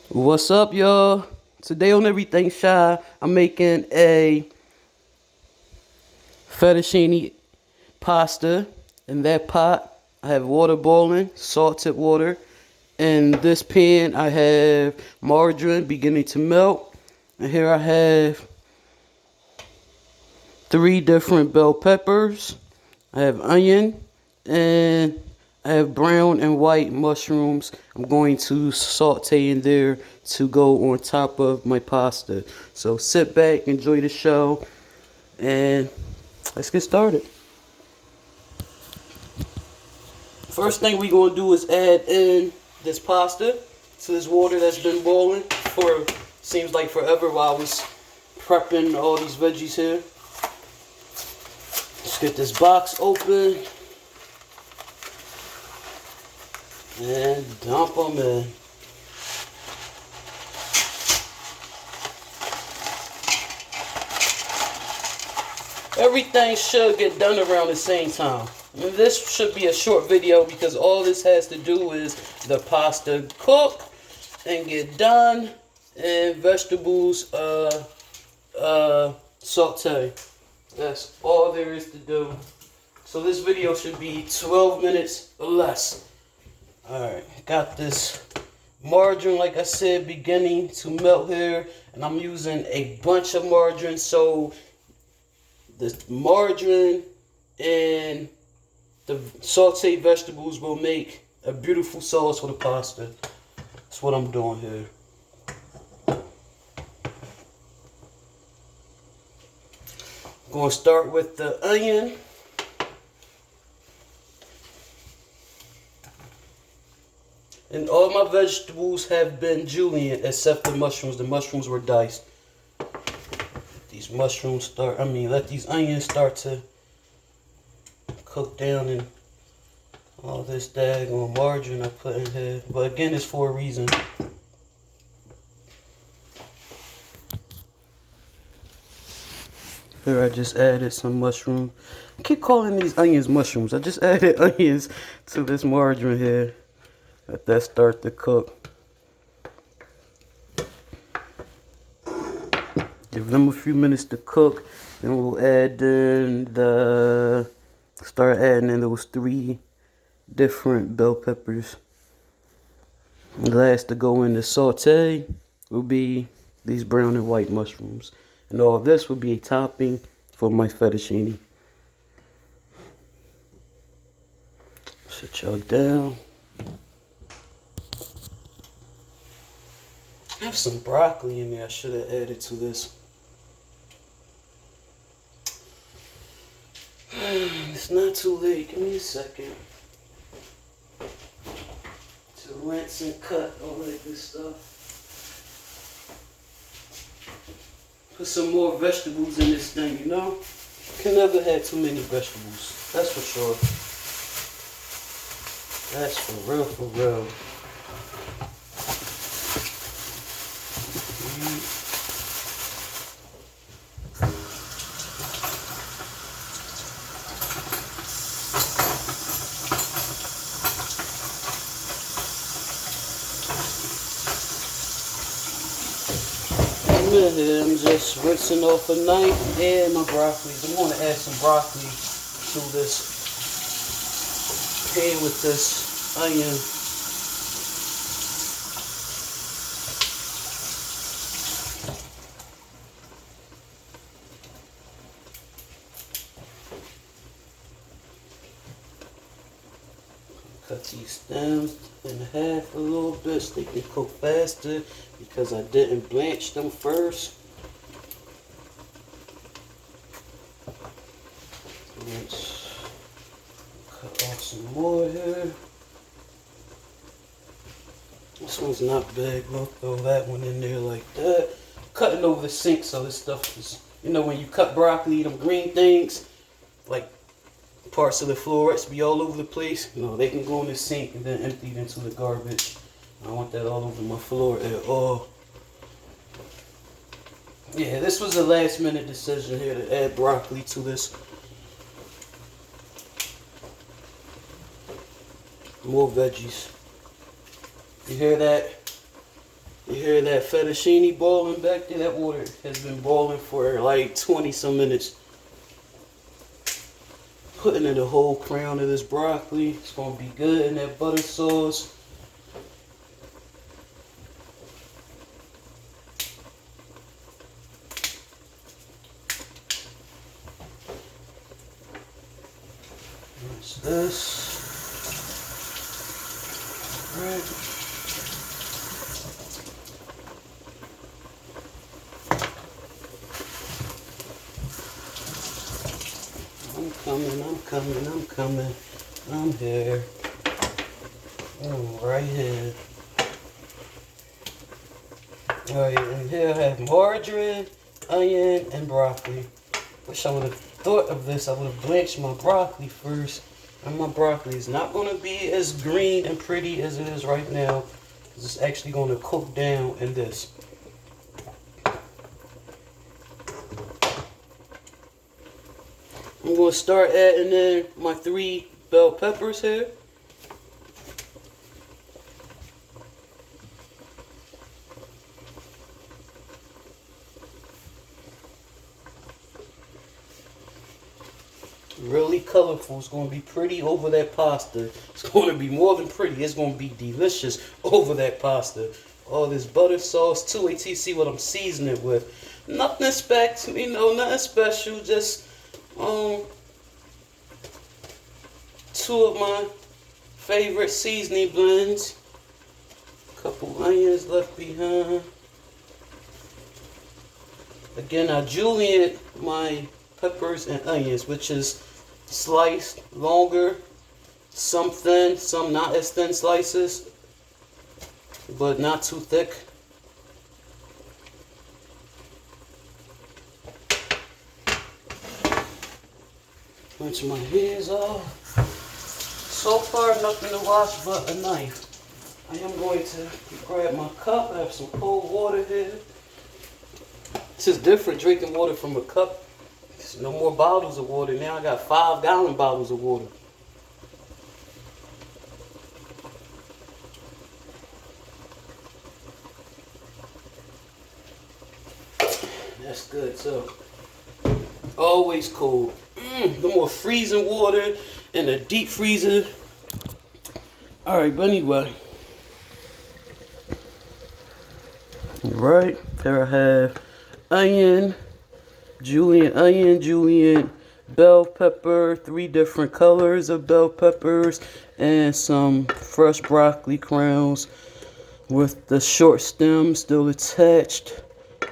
What's up, y'all? Today on Everything Shy, I'm making a fettuccine pasta. In that pot, I have water boiling, salted water. In this pan, I have margarine beginning to melt. And here I have three different bell peppers. I have onion, and I have brown and white mushrooms. I'm going to saute in there to go on top of my pasta. So sit back, enjoy the show, and let's get started. First thing we're going to do is add in this pasta to this water that's been boiling for seems like forever while I was prepping all these veggies here. Let's get this box open and dump them in. Everything should get done around the same time. And this should be a short video because all this has to do is the pasta cook and get done and vegetables saute. That's all there is to do. So this video should be 12 minutes or less. Alright, got this margarine, like I said, beginning to melt here. And I'm using a bunch of margarine, so the margarine and the sauteed vegetables will make a beautiful sauce for the pasta. That's what I'm doing here. I'm going to start with the onion. And all my vegetables have been julienne except the mushrooms. The mushrooms were diced. These mushrooms let these onions start to cook down in all this daggone margarine I put in here. But again, it's for a reason. Here I just added some mushroom. I keep calling these onions mushrooms. I just added onions to this margarine here. Let that start to cook. Give them a few minutes to cook. Then we'll add in start adding in those three different bell peppers. And last to go in the saute will be these brown and white mushrooms. And all this will be a topping for my fettuccine. Sit y'all down. I have some broccoli in there I should have added to this. It's not too late. Give me a second to rinse and cut all that good stuff. Put some more vegetables in this thing, you know? Can never have too many vegetables. That's for sure. That's for real, for real. I'm just rinsing off a knife and my broccoli. I'm going to add some broccoli to this pan with this onion. Cut these stems in half a little bit so they can cook faster because I didn't blanch them first. Let's cut off some more here. This one's not big. We'll throw that one in there like that. Cutting over the sink so this stuff is, you know, when you cut broccoli, them green things, like parts of the florets be all over the place. You know, they can go in the sink and then empty it into the garbage. I don't want that all over my floor at all. Yeah, this was a last minute decision here to add broccoli to this. More veggies. You hear that? You hear that fettuccine boiling back there? That water has been boiling for like 20 some minutes. Putting in the whole crown of this broccoli. It's gonna be good in that butter sauce. That's this. All right. I'm coming. I'm here. Right here. Alright, and here I have margarine, onion, and broccoli. Wish I would have thought of this. I would have blanched my broccoli first. And my broccoli is not going to be as green and pretty as it is right now. Because it's actually going to cook down in this. I'm going to start adding in my 3 bell peppers here. Really colorful. It's going to be pretty over that pasta. It's going to be more than pretty. It's going to be delicious over that pasta. All this butter sauce too. Wait till you see what I'm seasoning it with. Nothing nothing special. Just 2 of my favorite seasoning blends. A couple onions left behind. Again, I julienne my peppers and onions, which is sliced longer, some thin, some not as thin slices, but not too thick. Rinse my hands off. So far, nothing to wash but a knife. I am going to grab my cup. I have some cold water here. This is different, drinking water from a cup. There's no more bottles of water. Now I got 5-gallon bottles of water. That's good, so always cold. No more freezing water in the deep freezer. Alright, but anyway. Right, there I have julienne, bell pepper, 3 different colors of bell peppers, and some fresh broccoli crowns with the short stem still attached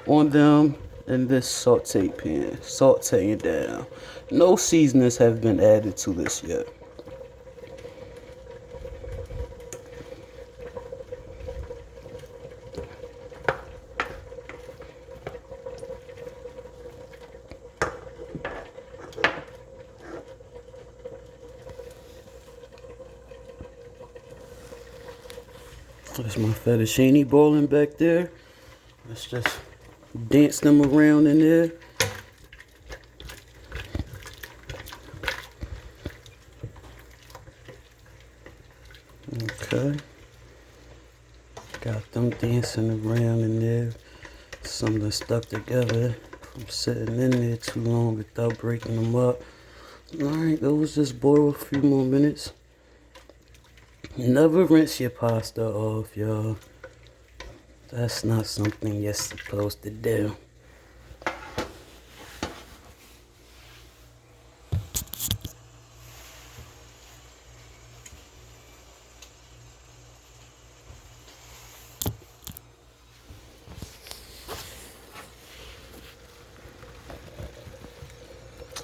on them in this saute pan, sauteing down. No seasonings have been added to this yet. There's my fettuccine boiling back there. Let's just dance them around in there. Okay. Got them dancing around in there. Some of them stuck together from sitting in there too long without breaking them up. Alright, those just boil a few more minutes. Never rinse your pasta off, y'all. That's not something you're supposed to do.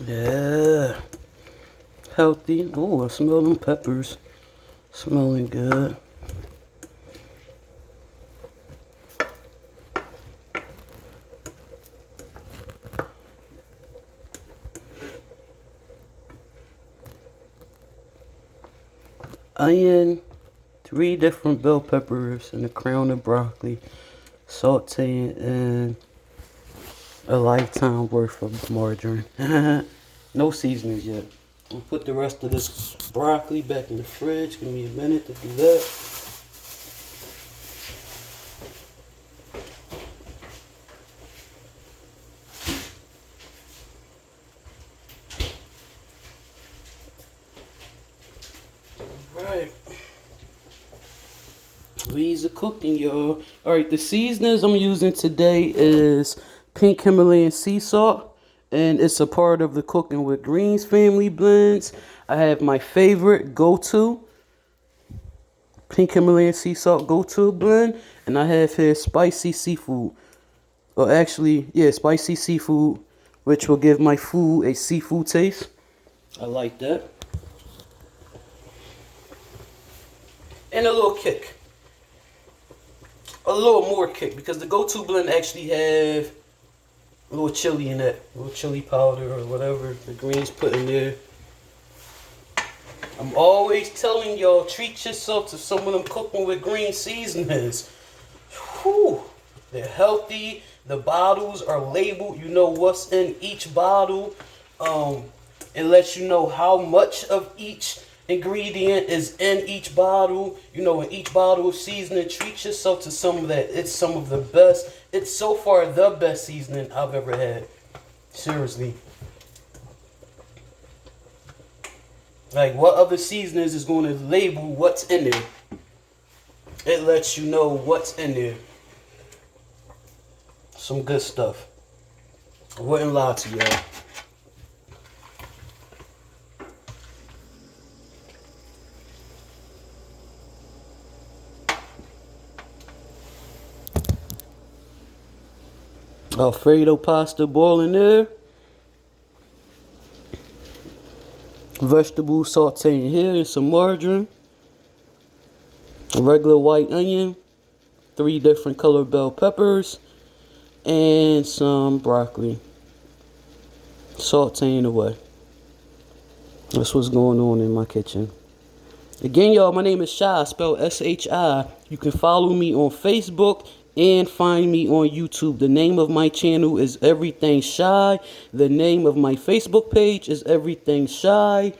Yeah. Healthy. Oh, I smell them peppers. Smelling good. Onion, 3 different bell peppers, and a crown of broccoli, sauteing in a lifetime worth of margarine. No seasonings yet. I'll put the rest of this broccoli back in the fridge. Give me a minute to do that. cooking, y'all. Alright, the seasonings I'm using today is pink Himalayan sea salt, and it's a part of the Cooking with Greens family blends. I have my favorite go-to pink Himalayan sea salt go-to blend, and I have here spicy seafood. Or actually, yeah, spicy seafood, which will give my food a seafood taste. I like that. And a little kick. A little more kick, because the go-to blend actually have a little chili in it. A little chili powder or whatever the greens put in there. I'm always telling y'all, treat yourself to some of them Cooking with Green seasonings. Whew. They're healthy. The bottles are labeled. You know what's in each bottle. It lets you know how much of each ingredient is in each bottle. You know, in each bottle of seasoning, treat yourself to some of that. It's some of the best. It's so far the best seasoning I've ever had. Seriously. Like, what other seasonings is going to label what's in there? It lets you know what's in there. Some good stuff. I wouldn't lie to y'all. Alfredo pasta boiling there. Vegetable sauteing here and some margarine. A regular white onion. 3 different color bell peppers. And some broccoli. Sauteing away. That's what's going on in my kitchen. Again, y'all, my name is Shy, spelled S-H-I. You can follow me on Facebook and find me on YouTube. The name of my channel is Everything Shy. The name of my Facebook page is Everything Shy.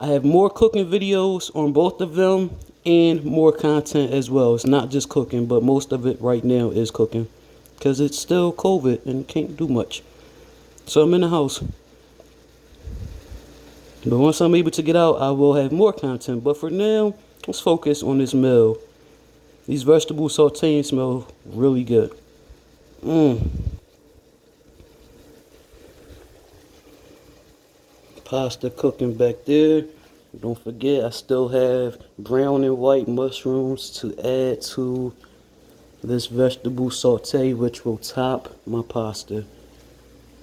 I have more cooking videos on both of them and more content as well. It's not just cooking, but most of it right now is cooking, because it's still COVID and can't do much. So I'm in the house. But once I'm able to get out, I will have more content. But for now, let's focus on this meal. These vegetable sauteing smell really good. Pasta cooking back there. Don't forget, I still have brown and white mushrooms to add to this vegetable saute, which will top my pasta.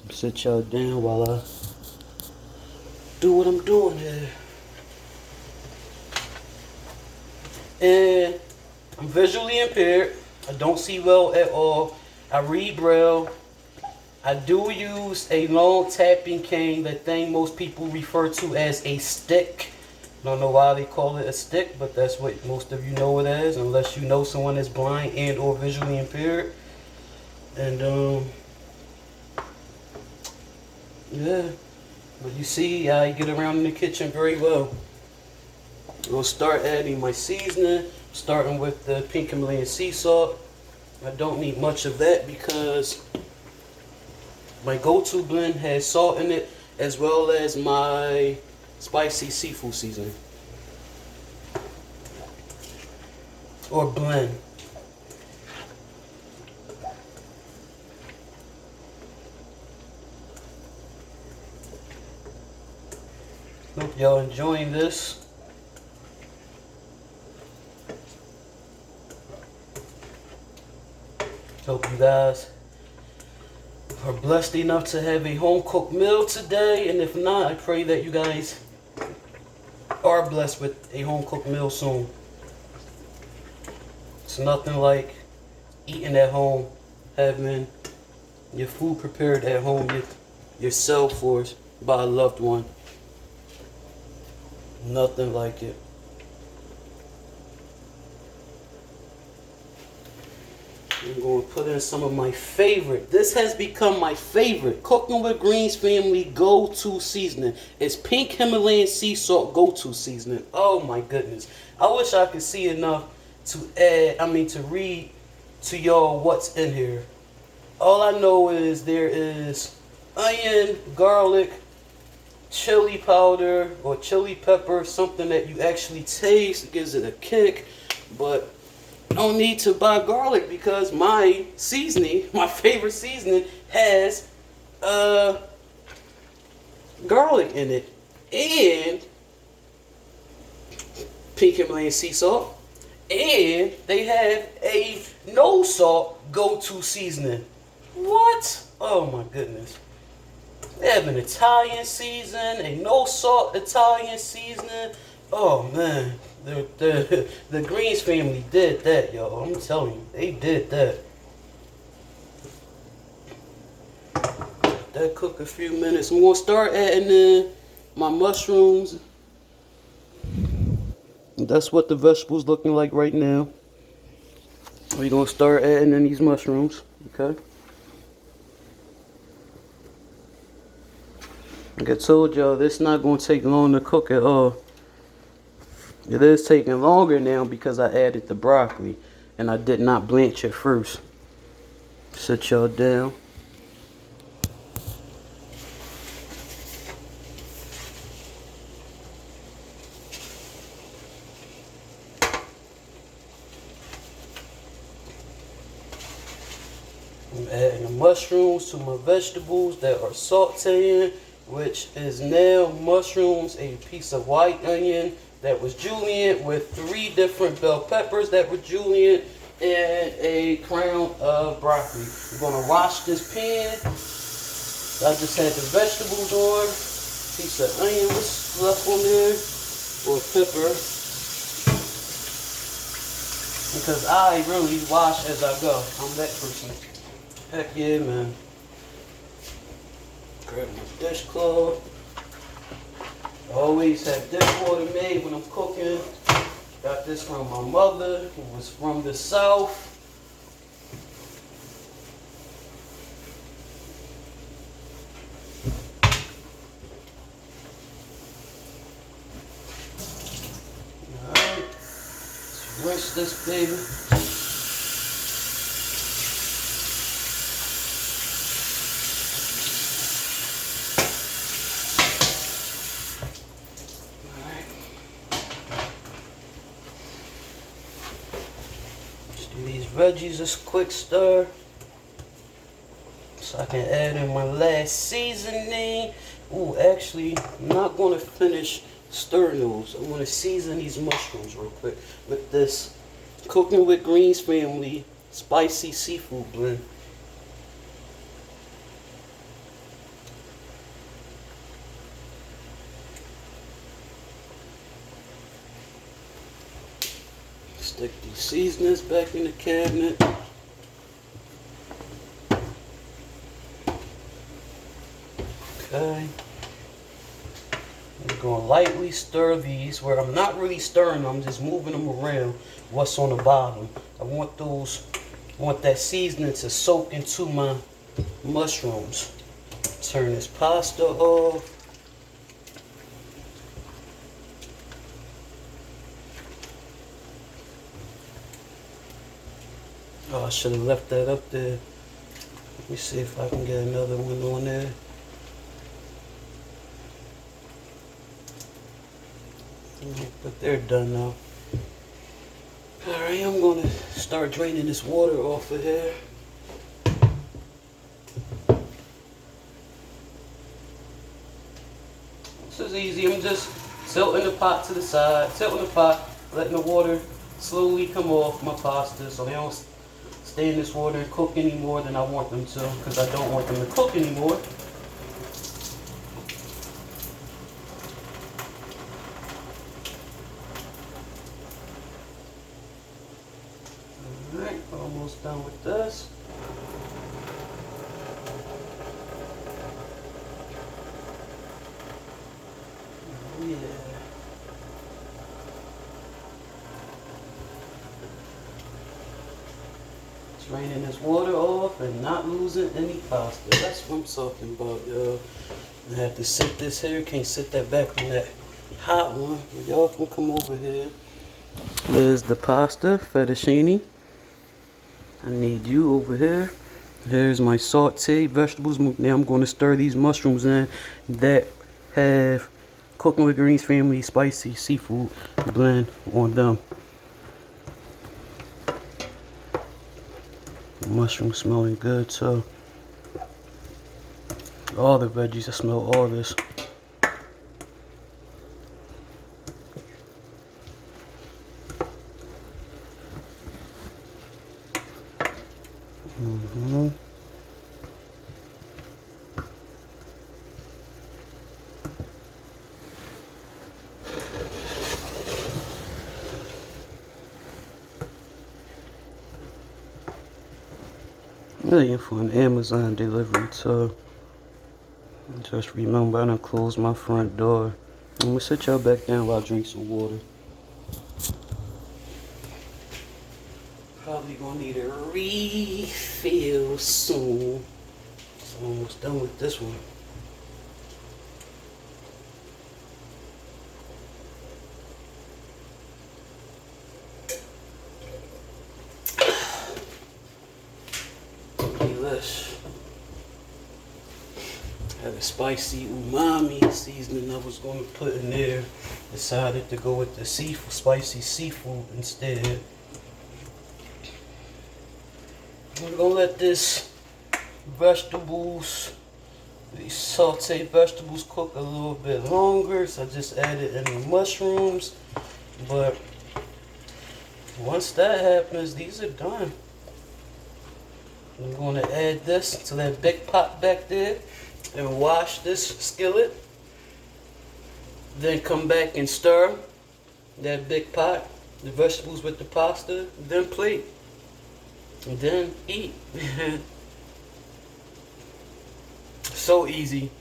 Sit y'all down while I do what I'm doing here. And I'm visually impaired. I don't see well at all. I read Braille. I do use a long tapping cane, that thing most people refer to as a stick. Don't know why they call it a stick, but that's what most of you know it as, unless you know someone that's blind and or visually impaired. And yeah, but you see, I get around in the kitchen very well. We'll start adding my seasoning, starting with the pink Himalayan sea salt. I don't need much of that because my go-to blend has salt in it, as well as my spicy seafood seasoning. Or blend. Hope y'all enjoying this. Hope you guys are blessed enough to have a home-cooked meal today, and if not, I pray that you guys are blessed with a home-cooked meal soon. It's nothing like eating at home, having your food prepared at home yourself or by a loved one. Nothing like it. I'm going to put in some of my favorite. This has become my favorite Cooking with Greens family go-to seasoning. It's pink Himalayan sea salt go-to seasoning. Oh my goodness. I wish I could see enough to to read to y'all what's in here. All I know is there is onion, garlic, chili powder or chili pepper, something that you actually taste. It gives it a kick. But No need to buy garlic because my seasoning, my favorite seasoning, has garlic in it and pink Himalayan sea salt, and they have a no salt go-to seasoning. What? Oh my goodness. They have an Italian season, a no salt Italian seasoning. Oh man, the Greens family did that, y'all. I'm telling you, they did that. That cook a few minutes. I'm gonna start adding in my mushrooms. That's what the vegetables looking like right now. We're gonna start adding in these mushrooms, okay? Like I told y'all, this is not gonna take long to cook at all. It is taking longer now because I added the broccoli and I did not blanch it first. Sit y'all down. I'm adding the mushrooms to my vegetables that are sauteing, which is now mushrooms, a piece of white onion that was julienne with 3 different bell peppers that were julienne and a crown of broccoli. We're gonna wash this pan. I just had the vegetables on, piece of onion was left on there, or pepper. Because I really wash as I go. I'm that person. Heck yeah, man. Grab my dishcloth. I always have dishwater made when I'm cooking. Got this from my mother, who was from the South. Alright, let's rinse this baby. These veggies is quick stir so I can add in my last seasoning. Ooh, actually, I'm not going to finish stirring those. I want to season these mushrooms real quick with this Cooking with Greens family spicy seafood blend. Stick these seasonings back in the cabinet. Okay. I'm going to lightly stir these where I'm not really stirring them, I'm just moving them around what's on the bottom. I want that seasoning to soak into my mushrooms. Turn this pasta off. Oh, I should have left that up there. Let me see if I can get another one on there. But they're done now. Alright, I'm gonna start draining this water off of here. This is easy. I'm just tilting the pot to the side, tilting the pot, letting the water slowly come off my pasta so they don't stay in this water and cook any more than I want them to, because I don't want them to cook anymore. Alright, almost done with this. Oh yeah. Draining this water off and not losing any pasta. That's what I'm talking about, y'all. I have to sit this here. Can't sit that back on that hot one. Y'all can come over here. There's the pasta, fettuccine. I need you over here. Here's my sauteed vegetables. Now I'm going to stir these mushrooms in that have Cooking with Greens family spicy seafood blend on them. Mushroom smelling good too. All the veggies, I smell all this. Waiting for an Amazon delivery too. Just remember, I done closed my front door. I'm gonna sit y'all back down while I drink some water. Probably gonna need a refill soon. So I'm almost done with this one. Delish. Had a spicy umami seasoning I was going to put in there. Decided to go with the seafood, spicy seafood instead. We're gonna let this vegetables, these sauteed vegetables, cook a little bit longer. So I just added in the mushrooms. But once that happens, these are done. I'm going to add this to that big pot back there and wash this skillet. Then come back and stir that big pot, the vegetables with the pasta, then plate. And then eat. So easy.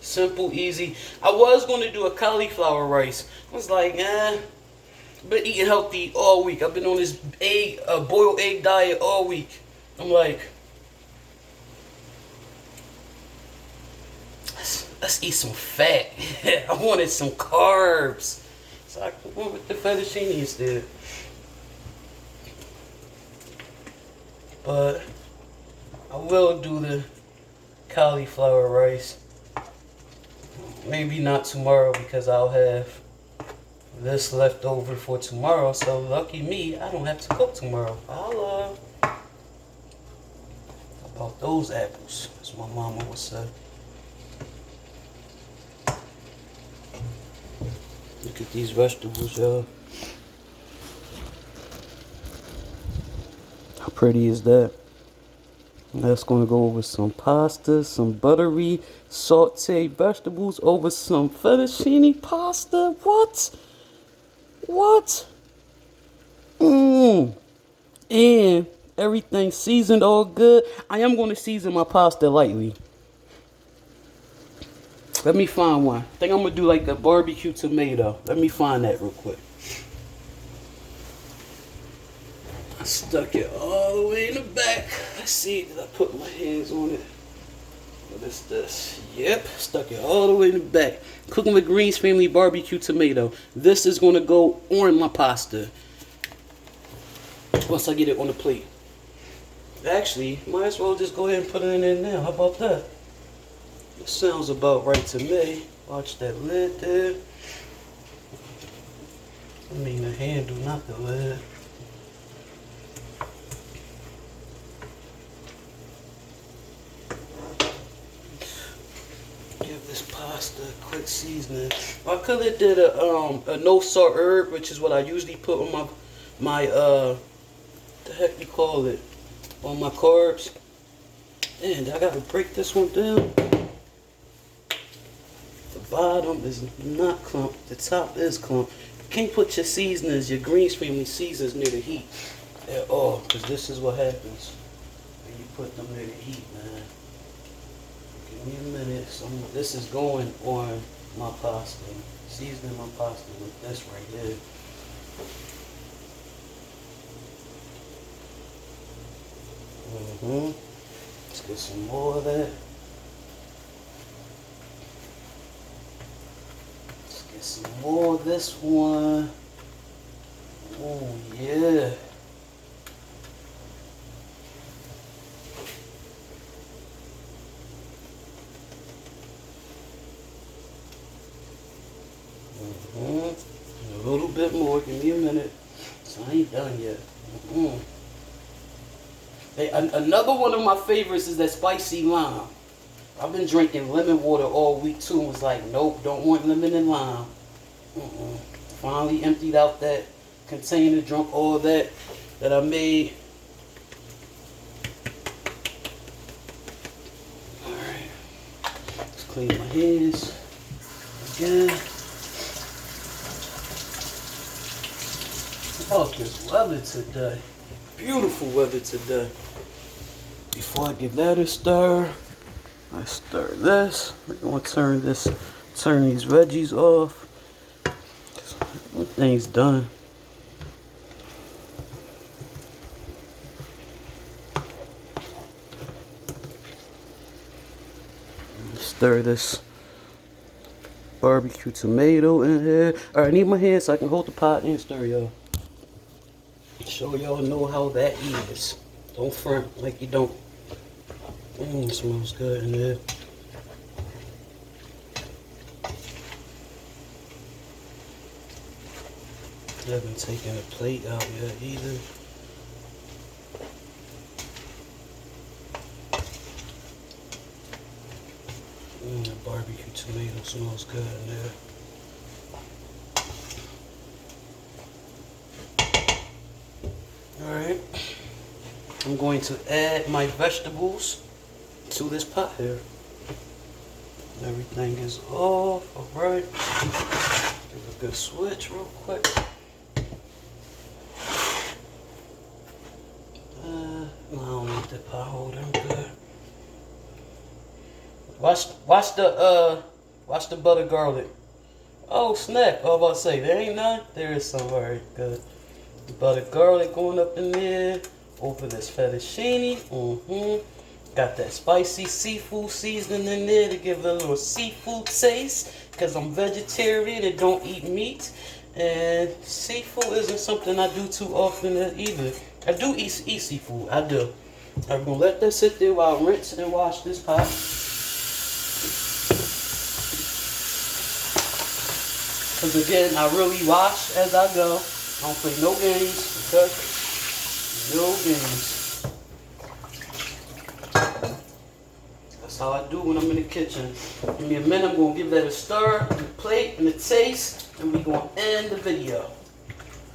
Simple, easy. I was going to do a cauliflower rice. I was like, been eating healthy all week. I've been on this boiled egg diet all week. I'm like, let's eat some fat. I wanted some carbs. So I went with the fettuccine instead. But I will do the cauliflower rice. Maybe not tomorrow because I'll have this left over for tomorrow. So lucky me, I don't have to cook tomorrow. How about those apples? As my mama would say. Look at these vegetables, y'all. How pretty is that? That's going to go over some pasta, some buttery sauteed vegetables over some fettuccine pasta. What? What? And everything seasoned all good. I am going to season my pasta lightly. Let me find one. I think I'm going to do like a barbecue tomato. Let me find that real quick. I stuck it all the way in the back. Let's see, did I put my hands on it? What is this? Yep, stuck it all the way in the back. Cooking with Greens Family barbecue tomato. This is going to go on my pasta once I get it on the plate. Actually, might as well just go ahead and put it in there now. How about that? It sounds about right to me. Watch that lid there. I mean the handle, not the lid. Give this pasta a quick seasoning. I could have did a no salt herb, which is what I usually put on my the heck you call it, on my carbs. And I gotta break this one down. The bottom is not clumped. The top is clumped. You can't put your seasonings, your Greens Family seasonings near the heat at all, because this is what happens when you put them near the heat, man. Give me a minute. This is going on my pasta. Seasoning my pasta with this right here. Let's get some more of that. Let's get some more of this one. Oh yeah. A little bit more. Give me a minute. So I ain't done yet. Hey, another one of my favorites is that spicy lime. I've been drinking lemon water all week too and was like, nope, don't want lemon and lime. Finally emptied out that container, drunk all that I made. Alright. Let's clean my hands again. Oh, this weather today. Beautiful weather today. Before I give that a stir, I stir this. We're gonna turn these veggies off. Everything's done. Stir this barbecue tomato in here. Alright, I need my hands so I can hold the pot and stir, y'all. Show y'all know how that is. Don't front like you don't. It smells good in there. I haven't taken a plate out yet either. The barbecue tomato smells good in there. Alright. I'm going to add my vegetables to this pot here. Everything is off. Alright. Give a good switch real quick. I don't need the pot holder. I'm good. Watch the butter garlic. Oh snap! I was about to say there ain't none. There is some. Alright, good. The butter garlic going up in there. Over this fettuccine. Got that spicy seafood seasoning in there to give it a little seafood taste. Cause I'm vegetarian and don't eat meat. And seafood isn't something I do too often either. I do eat seafood. I do. I'm gonna let that sit there while I rinse and wash this pot. Cause again, I really wash as I go. I don't play no games. Okay? No games. That's how I do when I'm in the kitchen. Give me a minute. I'm gonna give that a stir, and a plate, and a taste, and we're gonna end the video.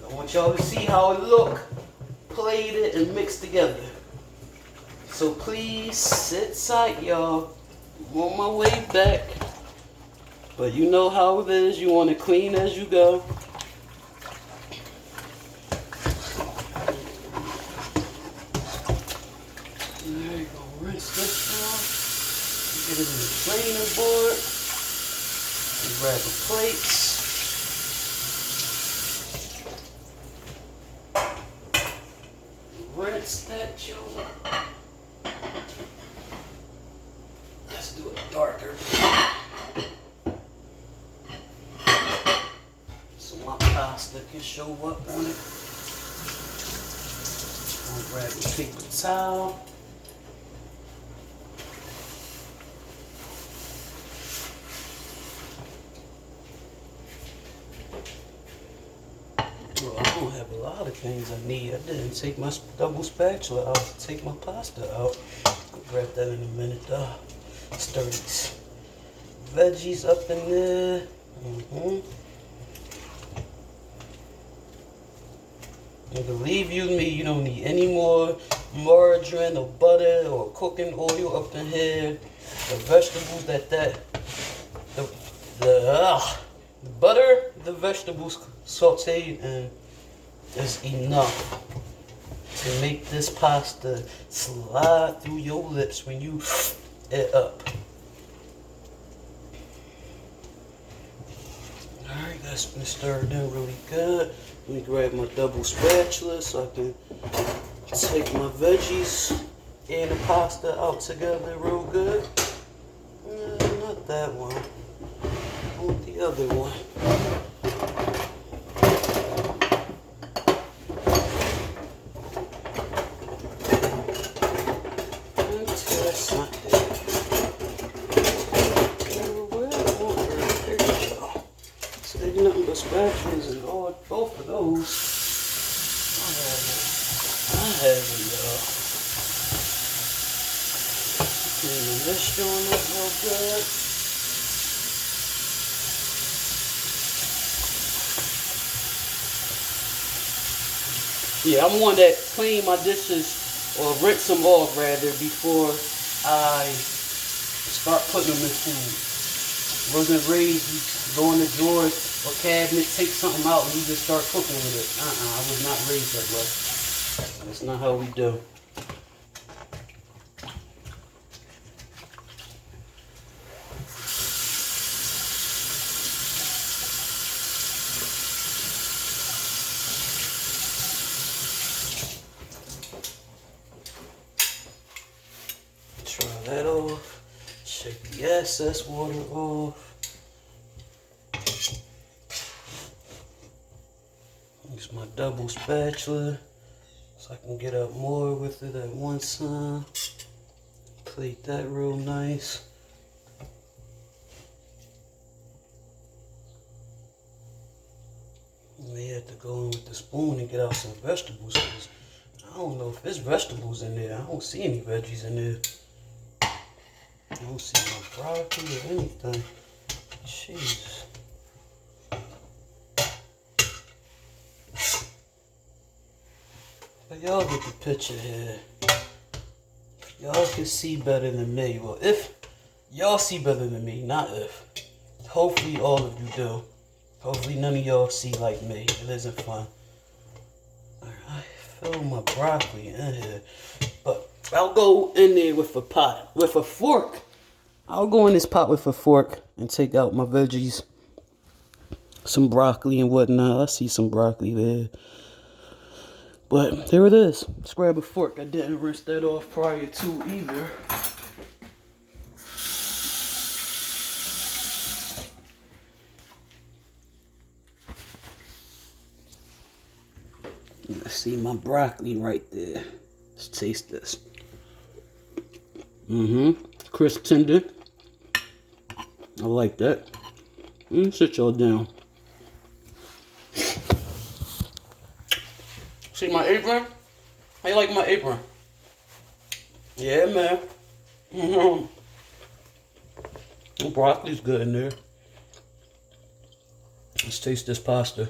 I want y'all to see how it look, plated and mixed together. So please sit tight, y'all. I'm on my way back. But you know how it is. You want to clean as you go. There you go. Rinse this off. Get it in the planer board. Grab the plates. Rinse that joint. Let's do it darker. So my pasta can show up on it. I'll grab a paper towel. Well, I don't have a lot of things I need. I didn't take my double spatula out to take my pasta out. I'll grab that in a minute though. Stir these veggies up in there. And believe you me, you don't need any more margarine or butter or cooking oil up in here. The vegetables the butter, the vegetables sauteed, and is enough to make this pasta slide through your lips when you it up. Alright, that's been stirred in really good. Let me grab my double spatula so I can take my veggies and the pasta out together real good. Not that one. I want the other one. That's not there. There you go. So there's nothing but spatulas and all, both of those. I have them, y'all. Cleaning this joint up real good. Yeah, I'm one that clean my dishes or rinse them off rather before I start putting them in food. Wasn't raised to go in the drawers or cabinet, take something out and you just start cooking with it. I was not raised that way. That's not how we do. Try that off. Shake the excess water off. Use my double spatula so I can get up more with it at one time. Plate that real nice. You may have to go in with the spoon and get out some vegetables. I don't know if there's vegetables in there. I don't see any veggies in there. I don't see no broccoli or anything. Jeez. But y'all get the picture here. Y'all can see better than me. Well, if y'all see better than me, not if. Hopefully all of you do. Hopefully none of y'all see like me. It isn't fun. Alright, I fill my broccoli in here. But I'll go in there with a pot, with a fork. I'll go in this pot with a fork and take out my veggies. Some broccoli and whatnot. I see some broccoli there. But there it is. Let's grab a fork. I didn't rinse that off prior to either. Let's see my broccoli right there. Let's taste this. Crisp tender. I like that. Sit y'all down. See my apron? How you like my apron? Yeah, man. The broccoli's good in there. Let's taste this pasta.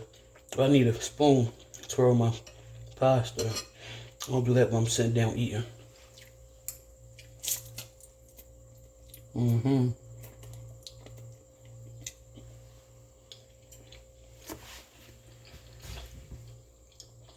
I need a spoon to twirl my pasta. I'll do that when I'm sitting down eating.